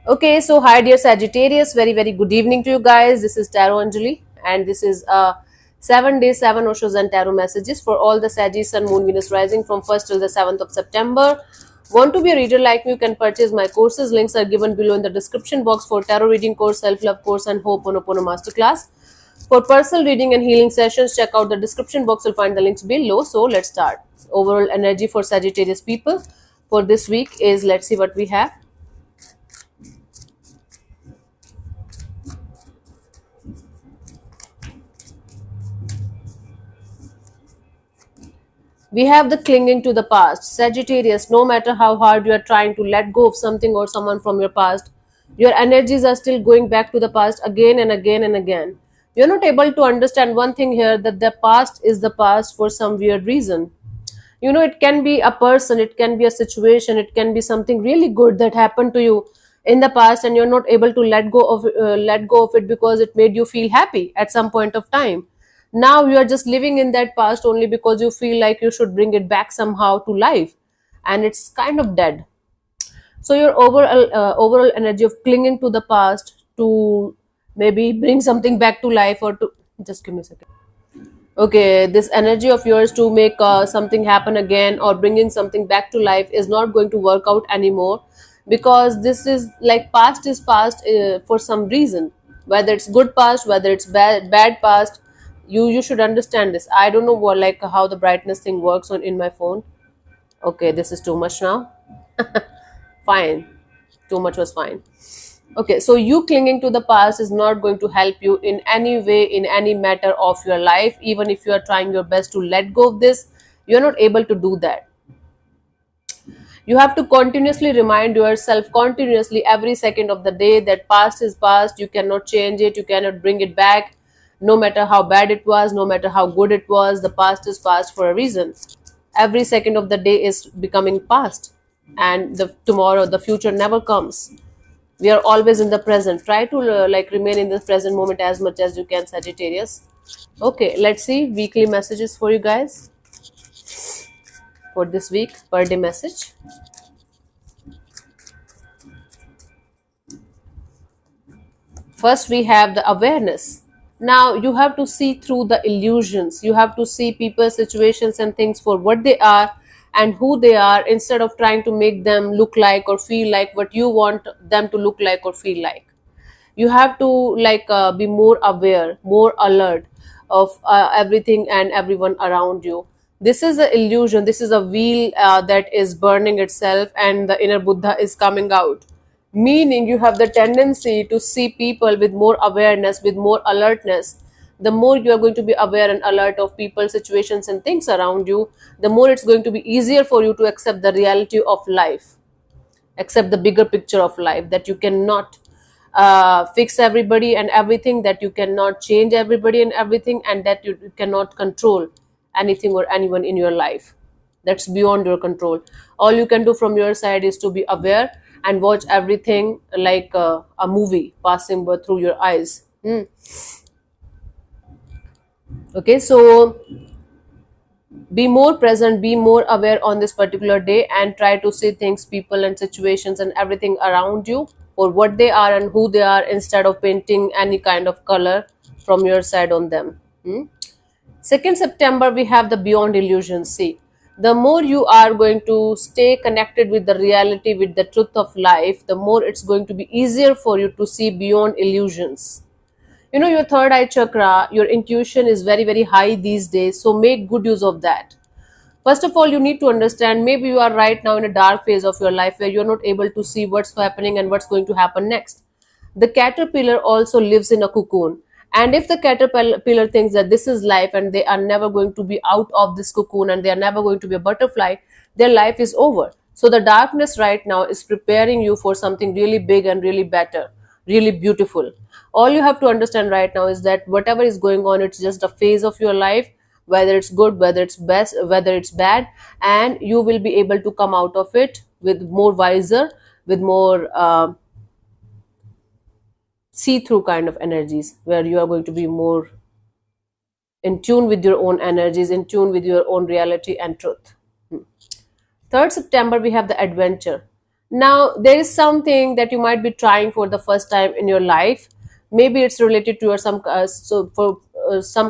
Okay, so hi dear Sagittarius, very good evening to you guys. This is Tarot Anjali, and this is 7 days, 7 Oshos and tarot messages for all the Sagittarius Sun, Moon, Venus rising from 1st till the 7th of September. Want to be a reader like me? You can purchase my courses. Links are given below in the description box for tarot reading course, self love course, and Ho'oponopono masterclass. For personal reading and healing sessions, check out the description box. You'll find the links below. So let's start. Overall energy for Sagittarius people for this week is, let's see what we have. We have the clinging to the past. Sagittarius, no matter how hard you are trying to let go of something or someone from your past, your energies are still going back to the past again and again and again. You're not able to understand one thing here, that the past is the past for some weird reason. It can be a person, it can be a situation, it can be something really good that happened to you in the past, and you're not able to let go of it because it made you feel happy at some point of time. Now you are just living in that past only because you feel like you should bring it back somehow to life, and it's kind of dead. So your overall energy of clinging to the past to maybe bring something back to life, or to just give me a second. Okay, this energy of yours to make something happen again or bringing something back to life is not going to work out anymore, because this is like past is past for some reason. Whether it's good past, whether it's bad past, you should understand this. I don't know what, like, how the brightness thing works on in my phone. Okay, this is too much now. Fine, too much was fine. Okay, so you clinging to the past is not going to help you in any way, in any matter of your life. Even if you are trying your best to let go of this, you're not able to do that. You have to continuously remind yourself, continuously, every second of the day, that past is past. You cannot change it, you cannot bring it back. No matter how bad it was, no matter how good it was, the past is past for a reason. Every second of the day is becoming past, and the tomorrow, the future never comes. We are always in the present. Try to like remain in the present moment as much as you can, Sagittarius. Okay, let's see weekly messages for you guys for this week. Per day message. First, we have the awareness. Now you have to see through the illusions. You have to see people, situations, and things for what they are and who they are, instead of trying to make them look like or feel like what you want them to look like or feel like. You have to, like, be more aware, more alert of everything and everyone around you. This is an illusion, this is a wheel that is burning itself, and the inner Buddha is coming out, meaning you have the tendency to see people with more awareness, with more alertness. The more you are going to be aware and alert of people, situations, and things around you, the more it's going to be easier for you to accept the reality of life, accept the bigger picture of life, that you cannot fix everybody and everything, that you cannot change everybody and everything, and that you cannot control anything or anyone in your life. That's beyond your control. All you can do from your side is to be aware and watch everything like a movie passing through your eyes. Okay, so be more present, be more aware on this particular day, and try to see things, people, and situations, and everything around you for what they are and who they are, instead of painting any kind of color from your side on them. 2nd September, we have the beyond illusions. See, the more you are going to stay connected with the reality, with the truth of life, the more it's going to be easier for you to see beyond illusions. Your third eye chakra, your intuition is very high these days, so make good use of that. First of all, you need to understand, maybe you are right now in a dark phase of your life where you're not able to see what's happening and what's going to happen next. The caterpillar also lives in a cocoon. And if the caterpillar thinks that this is life and they are never going to be out of this cocoon and they are never going to be a butterfly, their life is over. So the darkness right now is preparing you for something really big and really better, really beautiful. All you have to understand right now is that whatever is going on, it's just a phase of your life, whether it's good, whether it's best, whether it's bad, and you will be able to come out of it with more wiser, with more see-through kind of energies, where you are going to be more in tune with your own energies, in tune with your own reality and truth. 3rd September, we have the adventure. Now there is something that you might be trying for the first time in your life. Maybe it's related to your some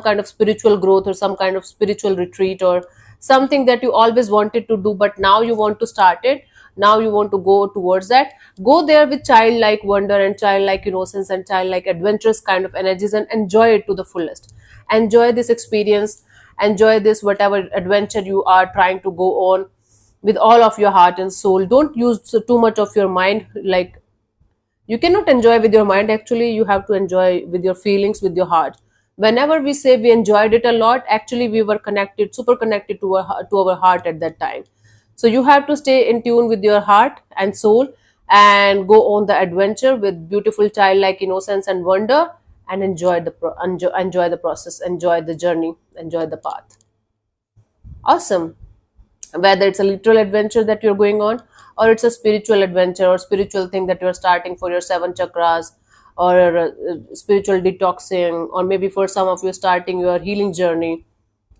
kind of spiritual growth or some kind of spiritual retreat, or something that you always wanted to do but now you want to start it. Now you want to go towards that. Go there with childlike wonder and childlike innocence and childlike adventurous kind of energies, and enjoy it to the fullest. Enjoy this experience. Enjoy this whatever adventure you are trying to go on with all of your heart and soul. Don't use too much of your mind. Like, you cannot enjoy with your mind. Actually, you have to enjoy with your feelings, with your heart. Whenever we say we enjoyed it a lot, actually we were connected, super connected to our heart at that time. So you have to stay in tune with your heart and soul, and go on the adventure with beautiful childlike innocence and wonder, and enjoy the process, enjoy the journey, enjoy the path. Awesome. Whether it's a literal adventure that you're going on, or it's a spiritual adventure or spiritual thing that you're starting for your seven chakras, or spiritual detoxing, or maybe for some of you starting your healing journey.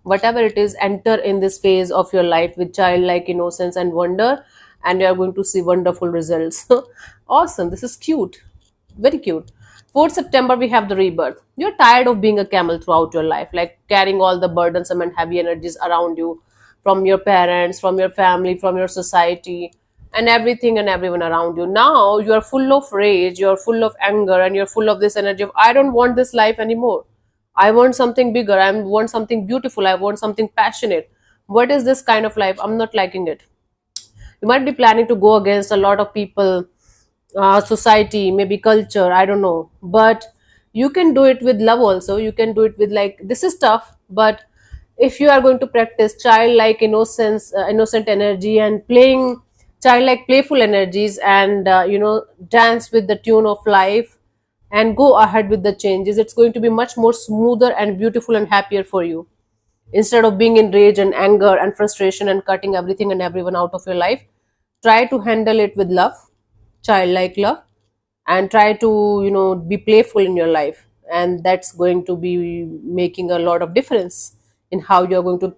Whatever it is, enter in this phase of your life with childlike innocence and wonder, and you are going to see wonderful results. Awesome, this is cute, very cute. 4th September, we have the rebirth. You're tired of being a camel throughout your life, like carrying all the burdensome and heavy energies around you, from your parents, from your family, from your society, and everything and everyone around you. Now you are full of rage, you're full of anger, and you're full of this energy of, I don't want this life anymore. I want something bigger. I want something beautiful. I want something passionate. What is this kind of life? I'm not liking it. You might be planning to go against a lot of people, society, maybe culture, I don't know. But you can do it with love also. You can do it with, like, this is tough, but if you are going to practice childlike innocence, innocent energy, and playing childlike playful energies, and dance with the tune of life, and go ahead with the changes, it's going to be much more smoother and beautiful and happier for you. Instead of being in rage and anger and frustration and cutting everything and everyone out of your life, try to handle it with love, childlike love, and try to be playful in your life, and that's going to be making a lot of difference in how you're going to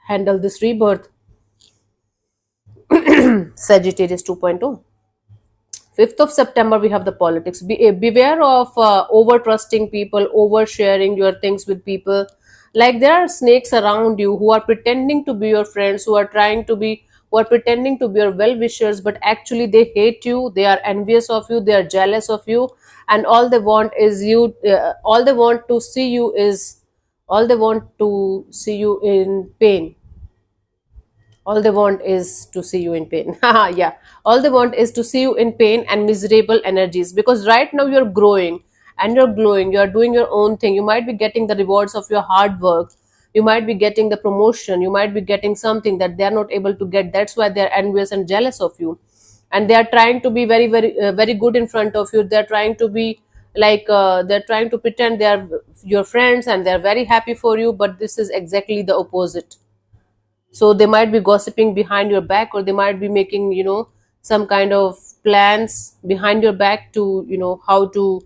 handle this rebirth. Sagittarius 2.0. 5th of September, we have the politics. Beware of over trusting people, over sharing your things with people. Like, there are snakes around you who are pretending to be your friends, who are pretending to be your well wishers, but actually they hate you, they are envious of you, they are jealous of you, and all they want is you, all they want to see you in pain. All they want is to see you in pain. Yeah, all they want is to see you in pain and miserable energies, because right now you're growing and you're glowing, you're doing your own thing. You might be getting the rewards of your hard work, you might be getting the promotion, you might be getting something that they're not able to get. That's why they're envious and jealous of you, and they are trying to be very good in front of you. They're trying to be like, they're trying to pretend they are your friends and they're very happy for you, but this is exactly the opposite. So they might be gossiping behind your back, or they might be making some kind of plans behind your back to how to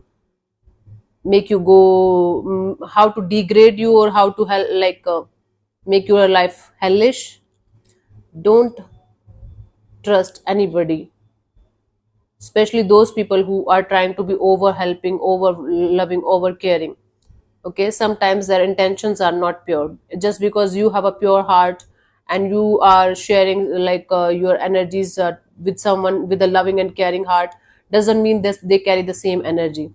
make you go, how to degrade you, or how to make your life hellish. Don't trust anybody, especially those people who are trying to be over helping, over loving, over caring. Okay, sometimes their intentions are not pure. Just because you have a pure heart and you are sharing your energies with someone with a loving and caring heart, doesn't mean that they carry the same energy.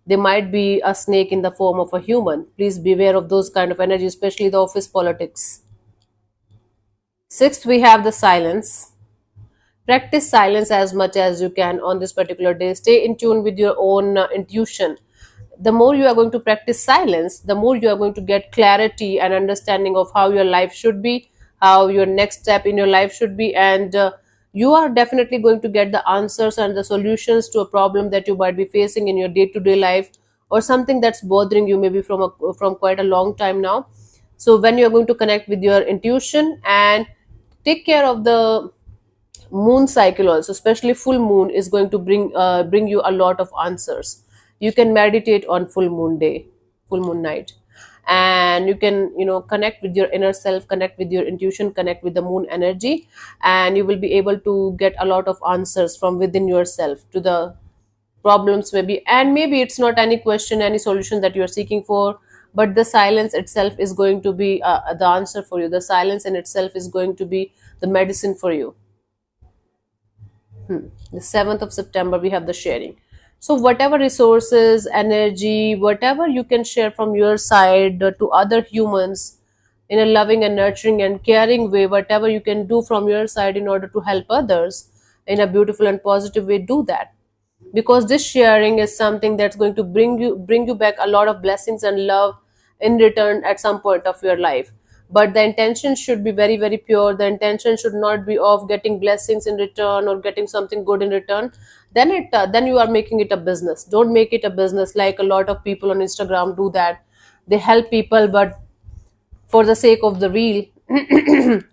They might be a snake in the form of a human. Please beware of those kind of energy, especially the office politics. Sixth, we have the silence. Practice silence as much as you can on this particular day. Stay in tune with your own intuition. The more you are going to practice silence, the more you are going to get clarity and understanding of how your life should be, how your next step in your life should be, and you are definitely going to get the answers and the solutions to a problem that you might be facing in your day-to-day life, or something that's bothering you maybe from quite a long time now. So when you're going to connect with your intuition and take care of the moon cycle also, especially full moon is going to bring you a lot of answers. You can meditate on full moon day, full moon night, and you can, connect with your inner self, connect with your intuition, connect with the moon energy, and you will be able to get a lot of answers from within yourself to the problems maybe. And maybe it's not any question, any solution that you're seeking for, but the silence itself is going to be the answer for you. The silence in itself is going to be the medicine for you. The 7th of September, we have the sharing. So whatever resources, energy, whatever you can share from your side to other humans in a loving and nurturing and caring way, whatever you can do from your side in order to help others in a beautiful and positive way, do that, because this sharing is something that's going to bring you back a lot of blessings and love in return at some point of your life. But the intention should be very, very pure. The intention should not be of getting blessings in return or getting something good in return. Then you are making it a business. Don't make it a business like a lot of people on Instagram do that. They help people, but for the sake of the reel,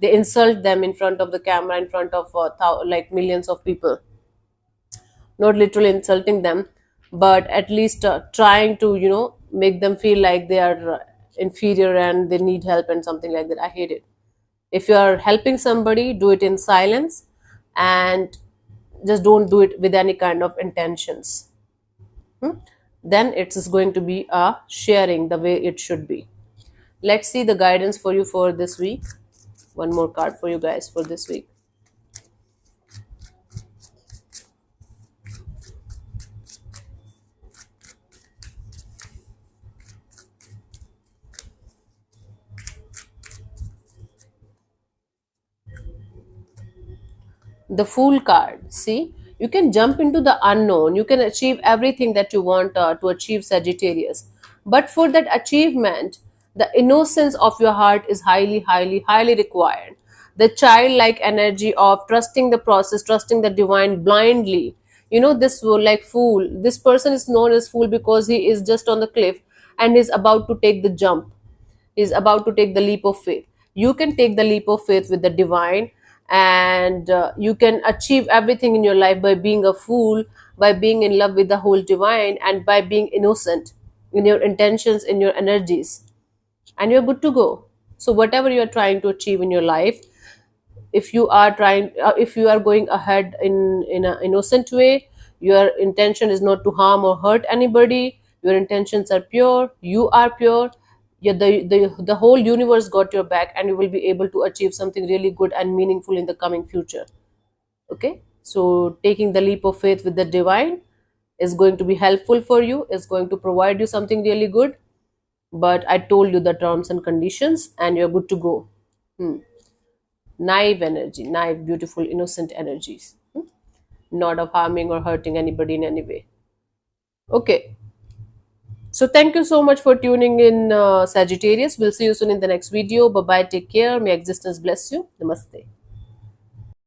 they insult them in front of the camera, in front of like millions of people. Not literally insulting them, but at least trying to, make them feel like they are inferior and they need help and something like that. I hate it. If you are helping somebody, do it in silence, and just don't do it with any kind of intentions. Hmm? Then it's going to be a sharing the way it should be. Let's see the guidance for you for this week. One more card for you guys for this week. The Fool card. See, you can jump into the unknown, you can achieve everything that you want to achieve, Sagittarius. But for that achievement, the innocence of your heart is highly, highly, highly required. The childlike energy of trusting the process, trusting the divine blindly. This will, like, fool, this person is known as fool because he is just on the cliff and is about to take the jump, is about to take the leap of faith. You can take the leap of faith with the divine, and you can achieve everything in your life by being a fool, by being in love with the whole divine, and by being innocent in your intentions, in your energies, and you're good to go. So whatever you are trying to achieve in your life, if you are going ahead in an innocent way, your intention is not to harm or hurt anybody, your intentions are pure, you are pure, the whole universe got your back, and you will be able to achieve something really good and meaningful in the coming future. Okay, so taking the leap of faith with the divine is going to be helpful for you, is going to provide you something really good. But I told you the terms and conditions, and you're good to go. Naive energy, naive, beautiful, innocent energies. Not of harming or hurting anybody in any way. Okay. So thank you so much for tuning in, Sagittarius. We'll see you soon in the next video. Bye bye. Take care. May existence bless you. Namaste.